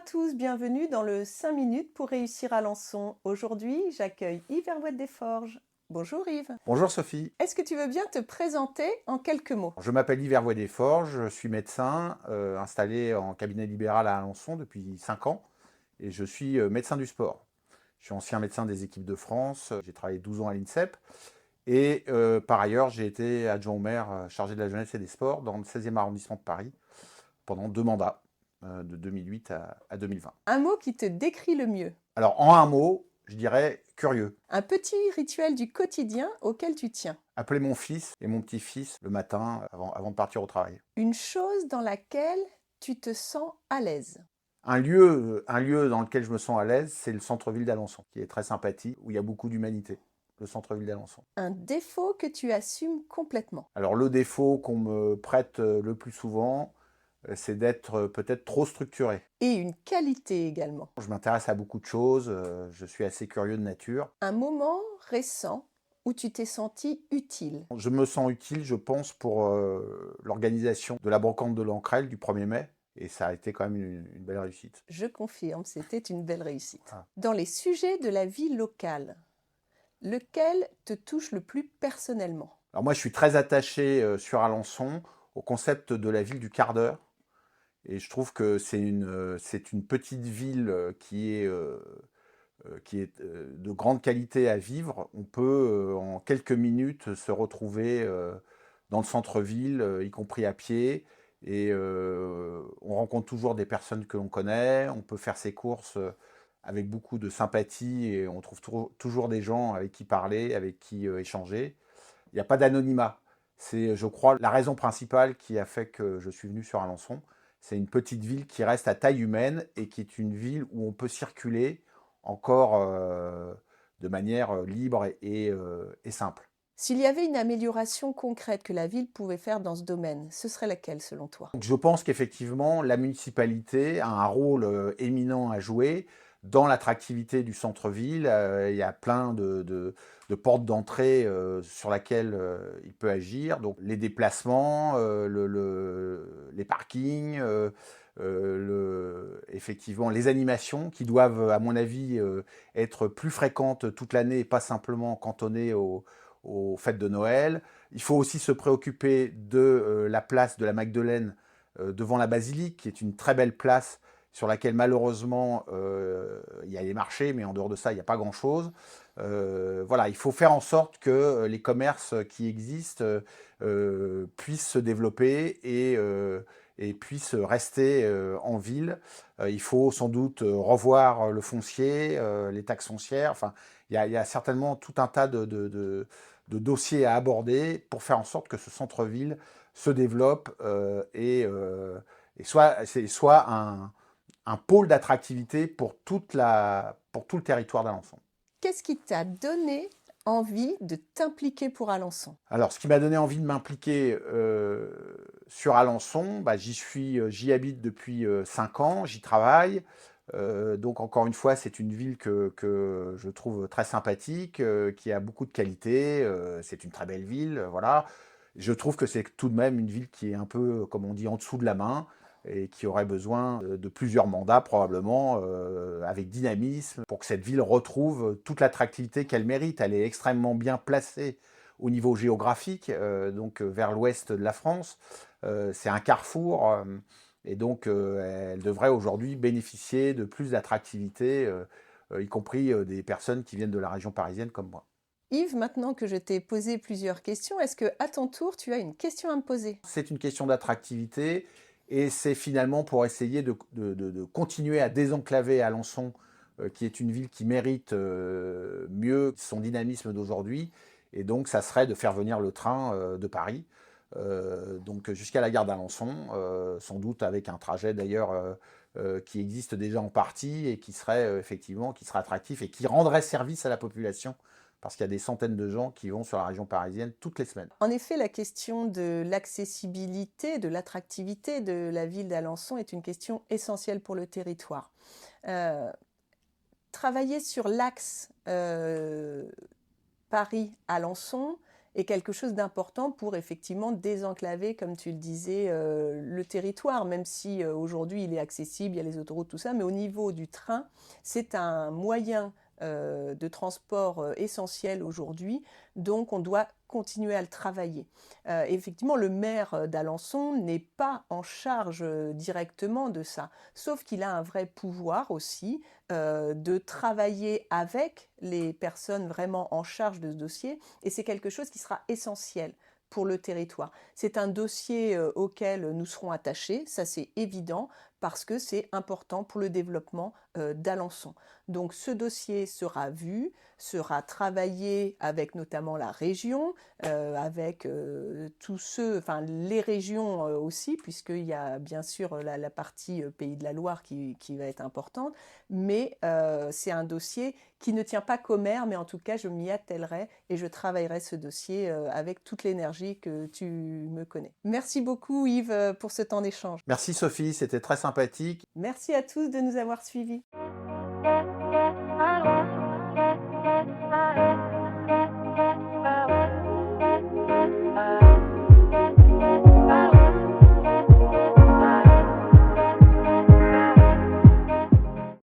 tous, bienvenue dans le 5 minutes pour réussir Alençon. Aujourd'hui, j'accueille Yves Hervouet-Desforges. Bonjour Yves. Bonjour Sophie. Est-ce que tu veux bien te présenter en quelques mots? Je m'appelle Yves Hervouet-Desforges, je suis médecin installé en cabinet libéral à Alençon depuis 5 ans et je suis médecin du sport. Je suis ancien médecin des équipes de France, j'ai travaillé 12 ans à l'INSEP et par ailleurs j'ai été adjoint au maire chargé de la jeunesse et des sports dans le 16e arrondissement de Paris pendant 2 mandats, de 2008 à 2020. Un mot qui te décrit le mieux. Alors en un mot, je dirais curieux. Un petit rituel du quotidien auquel tu tiens. Appeler mon fils et mon petit-fils le matin avant de partir au travail. Une chose dans laquelle tu te sens à l'aise. Un lieu dans lequel je me sens à l'aise, c'est le centre-ville d'Alençon, qui est très sympathique, où il y a beaucoup d'humanité, le centre-ville d'Alençon. Un défaut que tu assumes complètement. Alors le défaut qu'on me prête le plus souvent, c'est d'être peut-être trop structuré. Et une qualité également. Je m'intéresse à beaucoup de choses, je suis assez curieux de nature. Un moment récent où tu t'es senti utile. Je me sens utile, je pense, pour l'organisation de la brocante de l'Ancrelle du 1er mai, et ça a été quand même une belle réussite. Je confirme, c'était une belle réussite. Ah. Dans les sujets de la vie locale, lequel te touche le plus personnellement? Alors moi, je suis très attaché sur Alençon au concept de la ville du quart d'heure. Et je trouve que c'est une petite ville qui est de grande qualité à vivre. On peut en quelques minutes se retrouver dans le centre-ville, y compris à pied. Et on rencontre toujours des personnes que l'on connaît. On peut faire ses courses avec beaucoup de sympathie et on trouve toujours des gens avec qui parler, avec qui échanger. Il n'y a pas d'anonymat. C'est, je crois, la raison principale qui a fait que je suis venu sur Alençon. C'est une petite ville qui reste à taille humaine et qui est une ville où on peut circuler encore de manière libre et simple. S'il y avait une amélioration concrète que la ville pouvait faire dans ce domaine, ce serait laquelle selon toi? Donc, je pense qu'effectivement, la municipalité a un rôle éminent à jouer dans l'attractivité du centre-ville. Il y a plein de portes d'entrée sur laquelle il peut agir. Donc les déplacements, les parkings, effectivement les animations qui doivent, à mon avis, être plus fréquentes toute l'année et pas simplement cantonnées aux fêtes de Noël. Il faut aussi se préoccuper de la place de la Magdeleine devant la basilique, qui est une très belle place sur laquelle malheureusement il y a les marchés, mais en dehors de ça, il n'y a pas grand-chose. Voilà, il faut faire en sorte que les commerces qui existent puissent se développer et puissent rester en ville. Il faut sans doute revoir le foncier, les taxes foncières. Enfin, il y a certainement tout un tas de dossiers à aborder pour faire en sorte que ce centre-ville se développe et soit un pôle d'attractivité pour tout le territoire d'Alençon. Qu'est-ce qui t'a donné envie de t'impliquer pour Alençon? Alors, ce qui m'a donné envie de m'impliquer sur Alençon, bah, j'y habite depuis 5 ans, j'y travaille. Donc, encore une fois, c'est une ville que je trouve très sympathique, qui a beaucoup de qualités. C'est une très belle ville, voilà. Je trouve que c'est tout de même une ville qui est un peu, comme on dit, en dessous de la main et qui aurait besoin de plusieurs mandats probablement, avec dynamisme, pour que cette ville retrouve toute l'attractivité qu'elle mérite. Elle est extrêmement bien placée au niveau géographique, donc vers l'ouest de la France. C'est un carrefour, et donc elle devrait aujourd'hui bénéficier de plus d'attractivité, y compris des personnes qui viennent de la région parisienne comme moi. Yves, maintenant que je t'ai posé plusieurs questions, est-ce que à ton tour, tu as une question à me poser? C'est une question d'attractivité et c'est finalement pour essayer de continuer à désenclaver Alençon, qui est une ville qui mérite mieux son dynamisme d'aujourd'hui. Et donc, ça serait de faire venir le train de Paris, donc jusqu'à la gare d'Alençon, sans doute avec un trajet d'ailleurs qui existe déjà en partie et qui serait effectivement qui serait attractif et qui rendrait service à la population parce qu'il y a des centaines de gens qui vont sur la région parisienne toutes les semaines. En effet, la question de l'accessibilité, de l'attractivité de la ville d'Alençon est une question essentielle pour le territoire. Travailler sur l'axe Paris-Alençon est quelque chose d'important pour effectivement désenclaver, comme tu le disais, le territoire, même si aujourd'hui il est accessible, il y a les autoroutes, tout ça, mais au niveau du train, c'est un moyen de transport essentiel aujourd'hui, donc on doit continuer à le travailler. Effectivement, le maire d'Alençon n'est pas en charge directement de ça, sauf qu'il a un vrai pouvoir aussi de travailler avec les personnes vraiment en charge de ce dossier, et c'est quelque chose qui sera essentiel pour le territoire. C'est un dossier auquel nous serons attachés, ça c'est évident, parce que c'est important pour le développement d'Alençon. Donc ce dossier sera vu, sera travaillé avec notamment la région, avec tous ceux, enfin les régions aussi, puisqu'il y a bien sûr la partie Pays de la Loire qui va être importante, mais c'est un dossier qui ne tient pas qu'au maire, mais en tout cas je m'y attellerai et je travaillerai ce dossier avec toute l'énergie que tu me connais. Merci beaucoup Yves pour ce temps d'échange. Merci Sophie, c'était très sympathique. Merci à tous de nous avoir suivis.